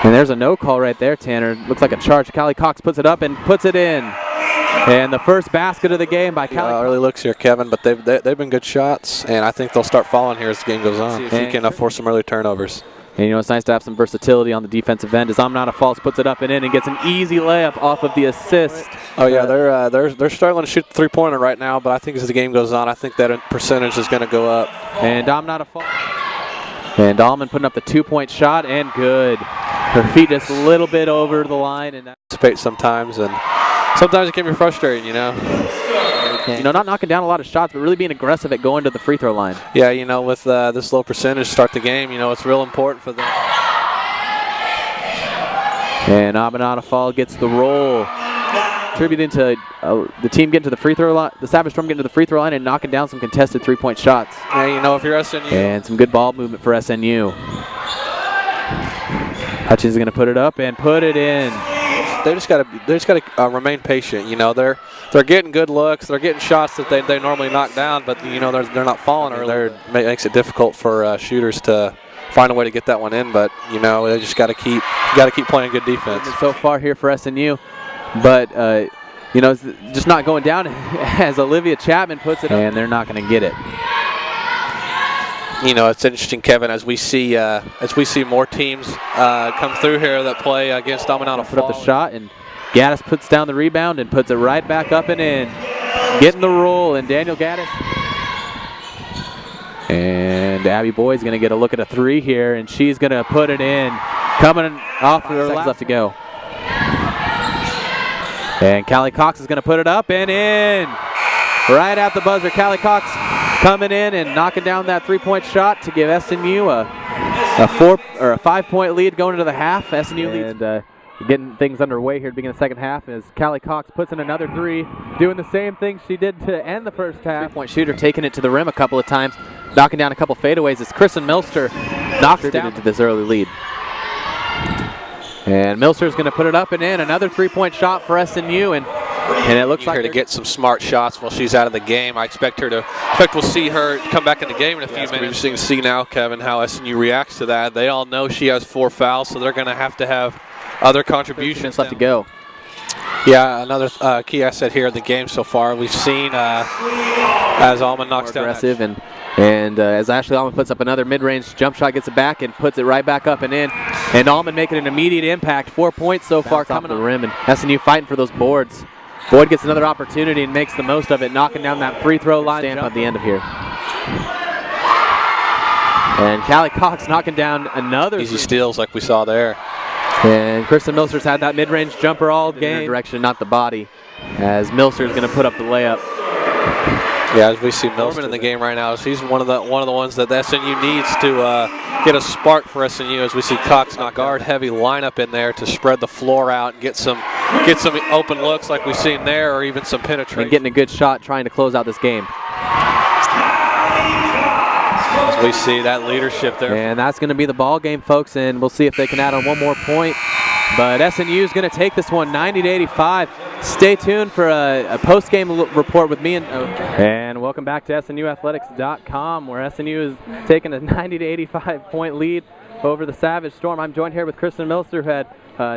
And there's a no call right there, Tanner. Looks like a charge. Callie Cox puts it up and puts it in. And the first basket of the game by Callie. Early looks here, Kevin, but they've been good shots, and I think they'll start falling here as the game goes on. If you can force some early turnovers. And you know, it's nice to have some versatility on the defensive end as Amnata Falls puts it up and in and gets an easy layup off of the assist. Oh yeah, they're struggling to shoot the three-pointer right now, but I think as the game goes on, I think that percentage is going to go up. And Amnata Falls. And Dahlman putting up the 2-point shot and good. Her feet just a little bit over the line. And sometimes, and sometimes it can be frustrating, you know. You know, not knocking down a lot of shots, but really being aggressive at going to the free throw line. Yeah, you know, with this low percentage to start the game, you know, it's real important for them. And Amnata Fall gets the roll. Attributing to the team getting to the free throw line, the Savage Storm getting to the free throw line and knocking down some contested 3-point shots. Yeah, you know, if you're SNU. And some good ball movement for SNU. Hutchins is going to put it up and put it in. They just got to remain patient. You know, they're getting good looks, they're getting shots that they normally knock down, but you know they're not falling early. It makes it difficult for shooters to find a way to get that one in. But you know, they just got to keep playing good defense. So far here for SNU. But, you know, it's just not going down as Olivia Chapman puts it up. And they're not going to get it. You know, it's interesting, Kevin, as we see more teams come through here that play against Amnata Falls. Put up the shot, and Gaddis puts down the rebound and puts it right back up and in. Getting the roll, and Daniel Gaddis. And Abby Boyd's going to get a look at a three here, and she's going to put it in. Coming off her left to go. And Callie Cox is going to put it up and in. Right at the buzzer, Callie Cox coming in and knocking down that 3-point shot to give SNU a 5-point lead going into the half. SNU leads. And getting things underway here to begin the second half as Callie Cox puts in another three, doing the same thing she did to end the first half. 3-point shooter taking it to the rim a couple of times, knocking down a couple fadeaways as Kristin Milster knocks down into this early lead. And Milster's going to put it up and in. Another 3-point shot for SNU, and it looks like her to get some smart shots while she's out of the game. I expect we'll see her come back in the game in a few minutes. It's interesting to see now, Kevin, how SNU reacts to that. They all know she has 4 fouls, so they're going to have other contributions left to go. Yeah, another key asset here in the game so far. We've seen as Almond knocks down aggressive and as Ashley Allman puts up another mid-range jump shot, gets it back and puts it right back up and in. And Allman making an immediate impact. 4 points so far coming off the rim, and SNU fighting for those boards. Boyd gets another opportunity and makes the most of it, knocking down that free throw line stamp at the end of here. And Callie Cox knocking down another easy steals like we saw there. And Kristin Milster's had that mid-range jumper all game. Direction, not the body, as Milster's going to put up the layup. Yeah, as we see Milster in the game right now, she's one of the ones that the SNU needs to get a spark for SNU. As we see Cox not guard-heavy lineup in there to spread the floor out and get some open looks like we've seen there, or even some penetration. And getting a good shot trying to close out this game. As we see that leadership there. And that's going to be the ball game, folks, and we'll see if they can add on one more point. But SNU is going to take this one 90-85. Stay tuned for a post-game report with me. And welcome back to SNUathletics.com, where SNU is taking a 90-85 point lead over the Savage Storm. I'm joined here with Kristin Milster, who had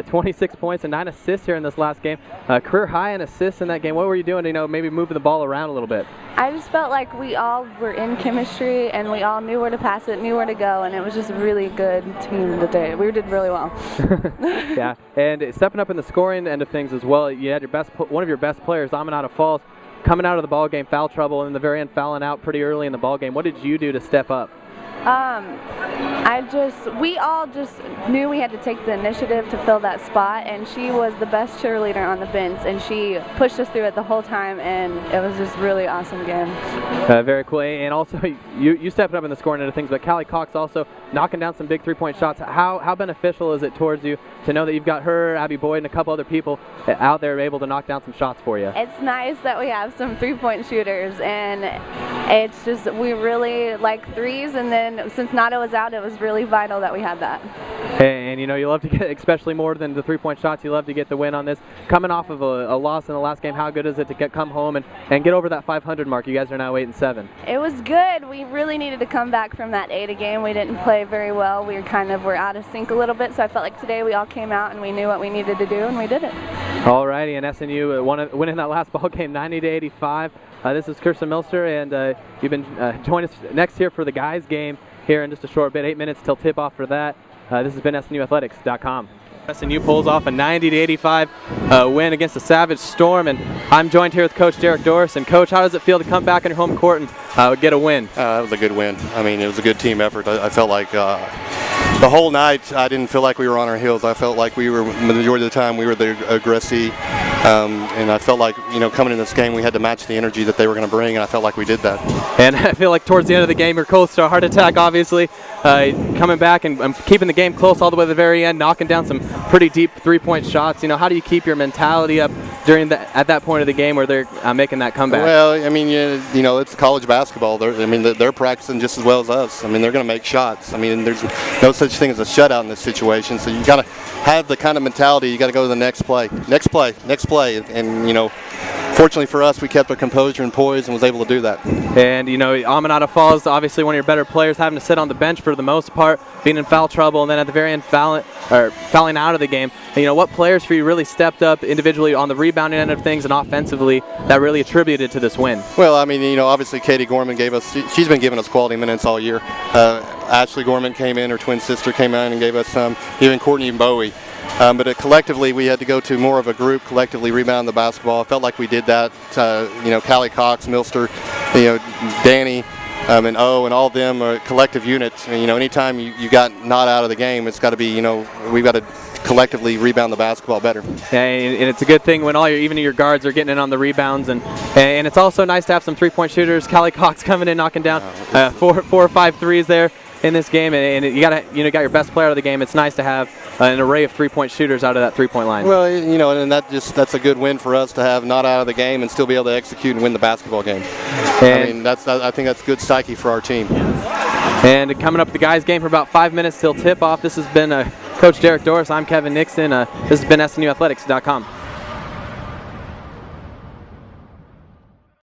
26 points and 9 assists here in this last game. Career high in assists in that game. What were you doing to, maybe moving the ball around a little bit? I just felt like we all were in chemistry and we all knew where to pass it, knew where to go, and it was just a really good team today. We did really well. Yeah, and stepping up in the scoring end of things as well, you had one of your best players, Amnata Falls, coming out of the ball game, foul trouble, and in the very end fouling out pretty early in the ball game. What did you do to step up? We all just knew we had to take the initiative to fill that spot, and she was the best cheerleader on the bench, and she pushed us through it the whole time, and it was just really awesome game. Very cool. And also, you stepped up in the scoring end of things, but Callie Cox also knocking down some big 3-point shots. How beneficial is it towards you to know that you've got her, Abby Boyd, and a couple other people out there able to knock down some shots for you? It's nice that we have some 3-point shooters, and it's just we really like threes, and then since Nada was out, it was really vital that we had that. Hey, And you know, you love to get, especially more than the 3-point shots, you love to get the win on this. Coming off of a loss in the last game, how good is it to come home and get over that 500 mark? You guys are now 8-7. It was good. We really needed to come back from that Ada game. We didn't play very well. We were out of sync a little bit, so I felt like today we all came out and we knew what we needed to do, and we did it. Alrighty, and SNU winning that last ball game 90-85. This is Kristin Milster, and you've been join us next here for the guys game here in just a short bit, 8 minutes till tip-off for that. This has been SNUathletics.com. SNU pulls off a 90-85 win against the Savage Storm, and I'm joined here with Coach Derek Doris. And Coach, how does it feel to come back on your home court and get a win? That was a good win. I mean, it was a good team effort. I felt like the whole night I didn't feel like we were on our heels. I felt like we were, the majority of the time, we were the aggressee. And I felt like, you know, coming in this game, we had to match the energy that they were going to bring, and I felt like we did that. And I feel like towards the end of the game, you're close to a heart attack, obviously. Coming back and keeping the game close all the way to the very end, knocking down some pretty deep 3-point shots. You know, how do you keep your mentality up at that point of the game where they're making that comeback? Well, I mean, you know, it's college basketball. They're practicing just as well as us. I mean, they're going to make shots. I mean, there's no such thing as a shutout in this situation. So you got to have the kind of mentality. You got to go to the next play, and you know, fortunately for us, we kept our composure and poise and was able to do that. And you know, Aminata Falls, obviously one of your better players, having to sit on the bench for the most part, being in foul trouble, and then at the very end fouling out of the game. And, you know, what players for you really stepped up individually on the rebounding end of things and offensively that really attributed to this win? Well, I mean, you know, obviously Katie Gorman she's been giving us quality minutes all year. Ashley Gorman came in, her twin sister came in and gave us some, even Courtney Bowie. But collectively, we had to go to more of a group, collectively rebound the basketball. I felt like we did that. You know, Callie Cox, Milster, you know, Danny, and O, and all of them are collective units. You know, anytime you got not out of the game, it's got to be, you know, we've got to collectively rebound the basketball better. Yeah, and it's a good thing when even your guards are getting in on the rebounds, and it's also nice to have some 3-point shooters. Callie Cox coming in, knocking down 4 or 5 threes there in this game, and you got your best player of the game. It's nice to have an array of 3-point shooters out of that 3-point line. Well, you know, and that's a good win for us to have not out of the game and still be able to execute and win the basketball game. I mean, I think that's good psyche for our team. And coming up the guys game for about 5 minutes till tip off. This has been Coach Derek Doris. I'm Kevin Nixon. This has been SNUathletics.com.